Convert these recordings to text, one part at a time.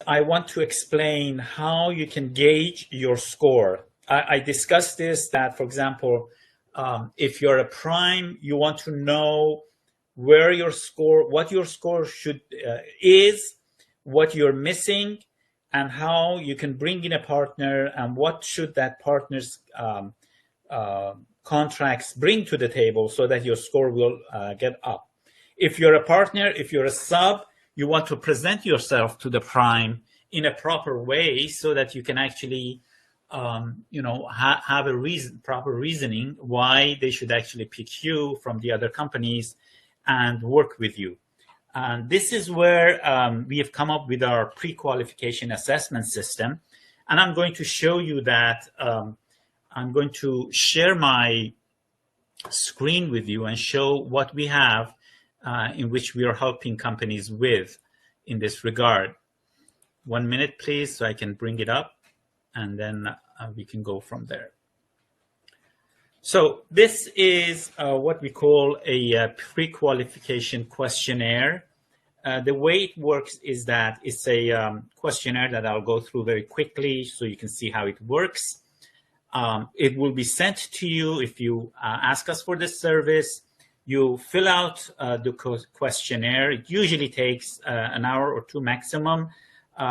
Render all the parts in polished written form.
I want to explain how you can gauge your score. I discussed this, that, for example, if you're a prime, you want to know where your score, what your score should is, what you're missing, and how you can bring in a partner, and what should that partner's contracts bring to the table so that your score will get up. If you're a partner, if you're a sub, you want to present yourself to the prime in a proper way so that you can actually have a proper reasoning why they should actually pick you from the other companies and work with you. And this is where we have come up with our pre-qualification assessment system. And I'm going to show you that. I'm going to share my screen with you and show what we have in which we are helping companies with in this regard. 1 minute, please, so I can bring it up, and then we can go from there. So this is what we call a pre-qualification questionnaire. The way it works is that it's a questionnaire that I'll go through very quickly so you can see how it works. It will be sent to you if you ask us for this service. You fill out the questionnaire. It usually takes an hour or two maximum,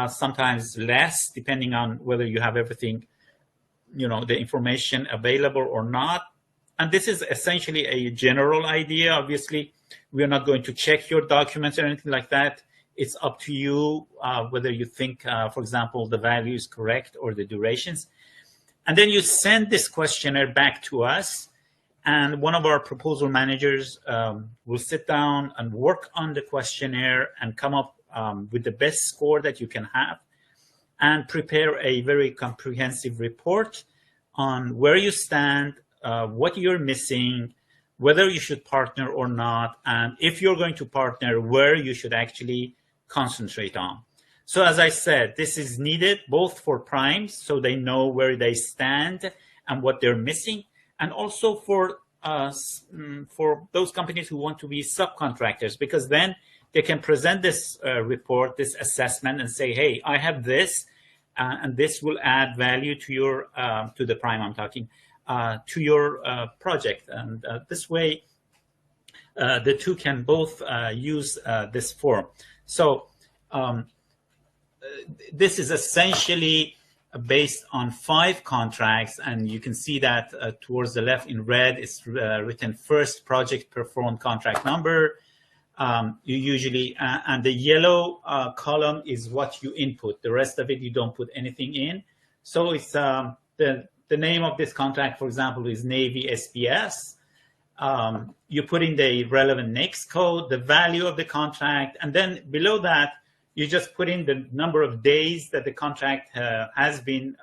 sometimes less, depending on whether you have everything, the information available or not. And this is essentially a general idea. Obviously, we are not going to check your documents or anything like that. It's up to you whether you think, for example, the value is correct or the durations. And then you send this questionnaire back to us, and one of our proposal managers will sit down and work on the questionnaire and come up with the best score that you can have and prepare a very comprehensive report on where you stand, what you're missing, whether you should partner or not, and if you're going to partner, where you should actually concentrate on. So as I said, this is needed both for primes, so they know where they stand and what they're missing, and also for those companies who want to be subcontractors, because then they can present this report, this assessment, and say, hey, I have this, and this will add value to your, to the prime I'm talking, to your project. And this way, the two can both use this form. So this is essentially based on 5 contracts, and you can see that towards the left in red is written first project performed contract number. You usually, and the yellow column is what you input. The rest of it, you don't put anything in. So it's the name of this contract, for example, is Navy SPS. You put in the relevant NAICS code, the value of the contract, and then below that, you just put in the number of days that the contract has been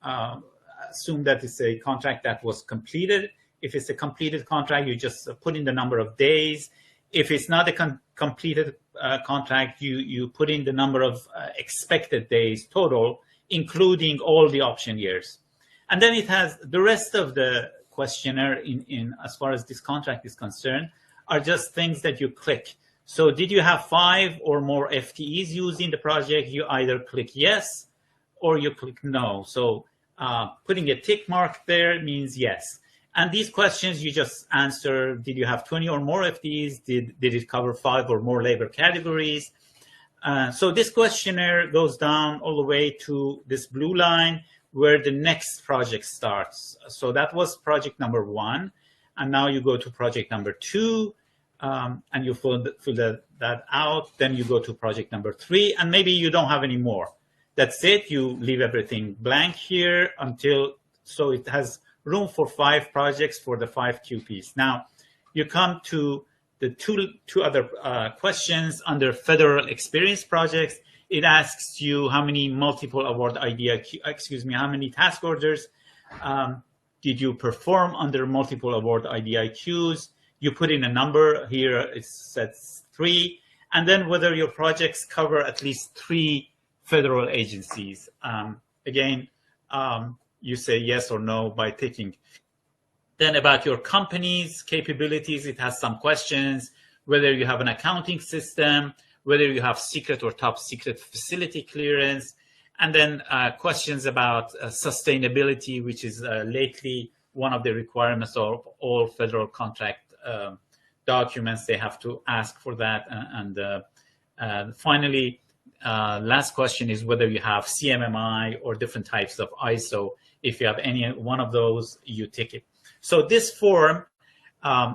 assumed that it's a contract that was completed. If it's a completed contract, you just put in the number of days. If it's not a completed contract, you put in the number of expected days total, including all the option years. And then it has the rest of the questionnaire in as far as this contract is concerned are just things that you click. So did you have 5 or more FTEs using the project? You either click yes or you click no. So putting a tick mark there means yes. And these questions you just answer, did you have 20 or more FTEs? Did it cover 5 or more labor categories? So this questionnaire goes down all the way to this blue line where the next project starts. So that was project number 1. And now you go to project number 2. And you fill that out. Then you go to project number 3, and maybe you don't have any more. That's it. You leave everything blank here until, so it has room for 5 projects for the 5 QPs. Now, you come to the two other questions under federal experience projects. It asks you how many multiple award IDIQ, how many task orders did you perform under multiple award IDIQs? You put in a number here, it says 3, and then whether your projects cover at least 3 federal agencies. Again, you say yes or no by ticking. Then about your company's capabilities, it has some questions, whether you have an accounting system, whether you have secret or top secret facility clearance, and then questions about sustainability, which is lately one of the requirements of all federal contract documents. They have to ask for that. And finally, last question is whether you have CMMI or different types of ISO. If you have any one of those, you tick it. So this form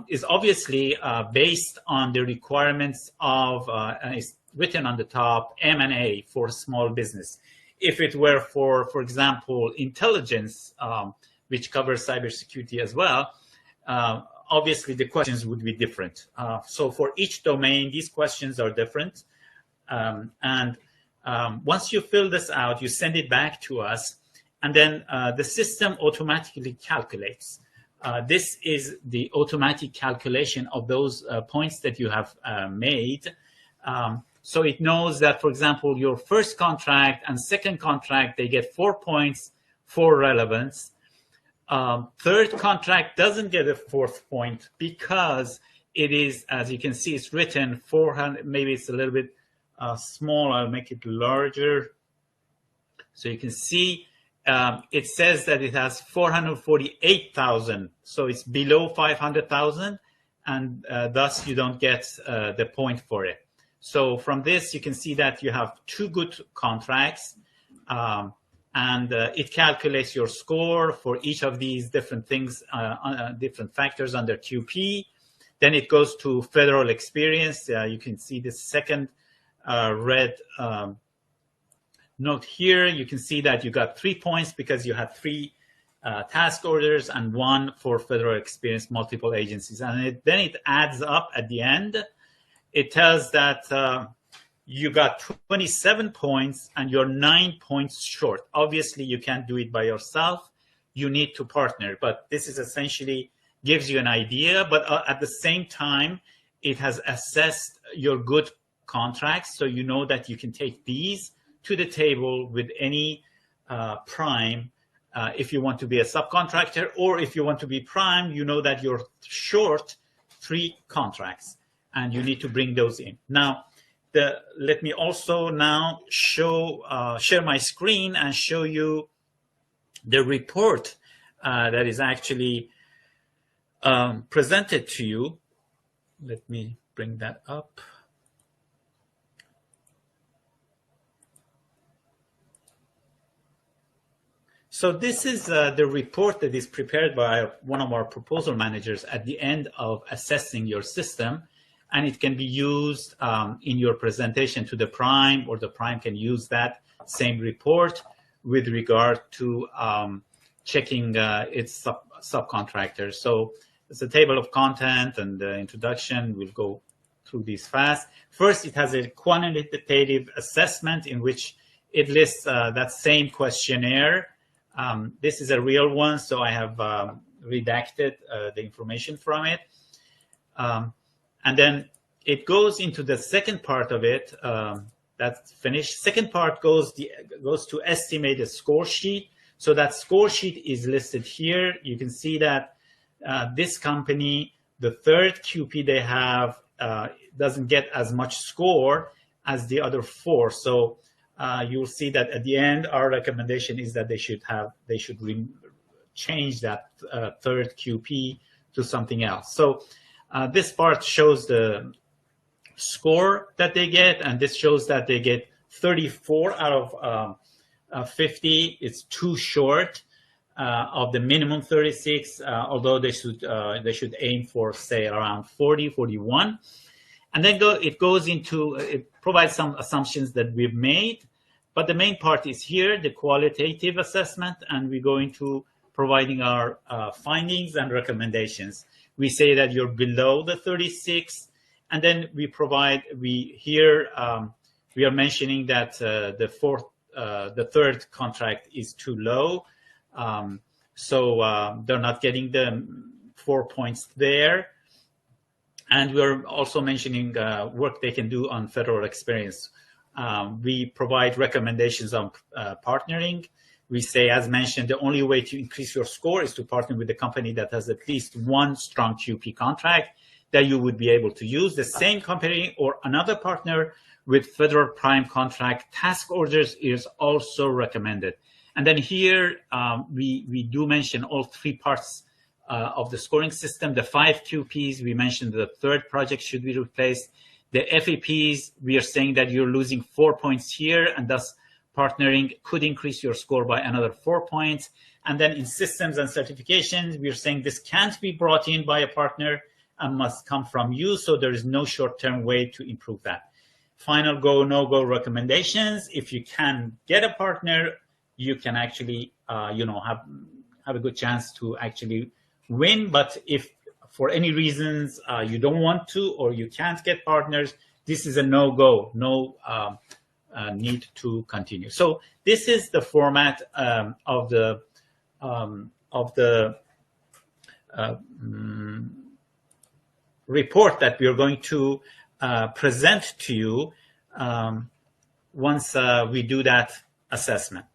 is obviously based on the requirements of, it's written on the top, M&A for small business. If it were for example, intelligence, which covers cybersecurity as well, obviously the questions would be different. So for each domain, these questions are different. Once you fill this out, you send it back to us, and then the system automatically calculates. This is the automatic calculation of those points that you have made. So it knows that, for example, your first contract and second contract, they get 4 points for relevance. Third contract doesn't get a 4th point because it is, as you can see, it's written 400, maybe it's a little bit small. I'll make it larger. So you can see it says that it has 448,000. So it's below 500,000, and thus you don't get the point for it. So from this, you can see that you have 2 good contracts, and it calculates your score for each of these different things, different factors under QP. Then it goes to federal experience. You can see the second red note here. You can see that you got 3 points because you had 3 task orders and 1 for federal experience, multiple agencies. And then it adds up at the end. It tells that you got 27 points and you're 9 points short. Obviously, you can't do it by yourself. You need to partner, but this is essentially gives you an idea. But at the same time, it has assessed your good contracts. So you know that you can take these to the table with any prime if you want to be a subcontractor, or if you want to be prime, you know that you're short 3 contracts and you need to bring those in. Now, let me also now share my screen and show you the report that is actually presented to you. Let me bring that up. So this is the report that is prepared by one of our proposal managers at the end of assessing your system. And it can be used in your presentation to the prime, or the prime can use that same report with regard to checking its subcontractors. So it's a table of content and the introduction. We'll go through these fast. First, it has a quantitative assessment in which it lists that same questionnaire. This is a real one, so I have redacted the information from it. And then it goes into the second part of it. That's finished. Second part goes to estimate a score sheet. So that score sheet is listed here. You can see that this company, the third QP they have, doesn't get as much score as the other 4. So you'll see that at the end, our recommendation is that they should change that third QP to something else. So this part shows the score that they get, and this shows that they get 34 out of 50. It's too short of the minimum 36, although they should aim for, say, around 40, 41. And then it provides some assumptions that we've made, but the main part is here, the qualitative assessment, and we go into providing our findings and recommendations. We say that you're below the 36, and then we are mentioning that the third contract is too low, so they're not getting the 4 points there. And we're also mentioning work they can do on federal experience. We provide recommendations on partnering. We say, as mentioned, the only way to increase your score is to partner with a company that has at least 1 strong QP contract that you would be able to use. The same company or another partner with federal prime contract. Task orders is also recommended. And then here, we do mention all three parts of the scoring system. The 5 QPs, we mentioned the third project should be replaced. The FAPs, we are saying that you're losing 4 points here, and thus partnering could increase your score by another 4 points. And then in systems and certifications, we're saying this can't be brought in by a partner and must come from you, so there is no short-term way to improve that. Final go, no-go recommendations. If you can get a partner, you can actually, have a good chance to actually win. But if for any reasons you don't want to or you can't get partners, this is a no-go, no need to continue. So this is the format of the report that we are going to present to you once we do that assessment.